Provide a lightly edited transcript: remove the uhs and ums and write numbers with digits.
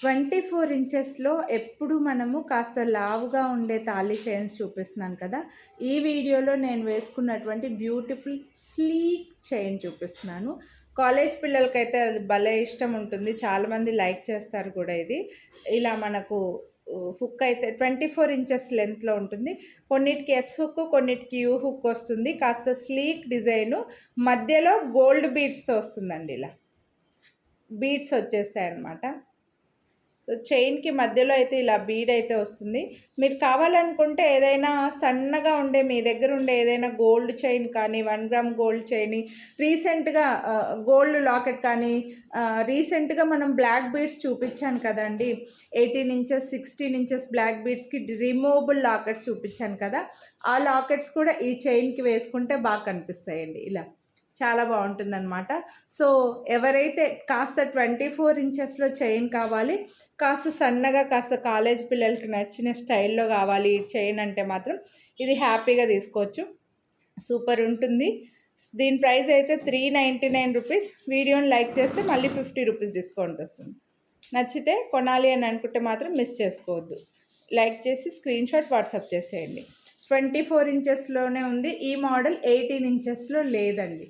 24 ఇంచెస్‌లో ఎప్పుడు మనము కాస్త లావుగా ఉండే తాళి చైన్స్ చూపిస్తున్నాను కదా! ఈ వీడియోలో నేను వేసుకున్నటువంటి బ్యూటిఫుల్ స్లీక్ చైన్ చూపిస్తున్నాను. కాలేజ్ పిల్లలకైతే అది భలే ఇష్టం ఉంటుంది. చాలామంది లైక్ చేస్తారు కూడా ఇది. ఇలా మనకు హుక్ అయితే 24 ఇంచెస్ లెంగ్త్‌లో ఉంటుంది. కొన్నిటికి ఎస్ హుక్, కొన్నిటికి యూ హుక్ వస్తుంది. కాస్త స్లీక్ డిజైను మధ్యలో గోల్డ్ బీడ్స్‌తో వస్తుందండి ఇలా. బీడ్స్ వచ్చేస్తాయన్నమాట. సో, చైన్‌కి మధ్యలో అయితే ఇలా బీడ్ అయితే వస్తుంది. మీరు కావాలనుకుంటే ఏదైనా సన్నగా ఉండే మీ దగ్గర ఉండే ఏదైనా గోల్డ్ చైన్ కానీ, 1 గ్రామ్ గోల్డ్ చైన్ రీసెంట్‌గా గోల్డ్ లాకెట్ కానీ రీసెంట్‌గా మనం బ్లాక్ బీడ్స్ చూపించాను కదండీ! 18 ఇంచెస్, 16 ఇంచెస్ బ్లాక్ బీడ్స్‌కి రిమూవబుల్ లాకెట్స్ చూపించాను కదా! ఆ లాకెట్స్ కూడా ఈ చైన్‌కి వేసుకుంటే బాగా కనిపిస్తాయండి ఇలా. చాలా బావుంటుందనమాట. సో, ఎవరైతే కాస్త 24 ఇంచెస్‌లో చైన్ కావాలి, కాస్త సన్నగా, కాస్త కాలేజీ పిల్లలకి నచ్చిన స్టైల్‌లో కావాలి చైన్ అంటే మాత్రం ఇది హ్యాపీగా తీసుకోవచ్చు. సూపర్ ఉంటుంది. దీని ప్రైస్ అయితే 399 రూపీస్. వీడియోని లైక్ చేస్తే మళ్ళీ 50 రూపీస్ డిస్కౌంట్ వస్తుంది. నచ్చితే కొనాలి అని అనుకుంటే మాత్రం మిస్ చేసుకోవద్దు. లైక్ చేసి స్క్రీన్‌షాట్ వాట్సాప్ చేసేయండి. 24 ఇంచెస్‌లోనే ఉంది. ఈ మోడల్ 18 ఇంచెస్‌లో లేదండి.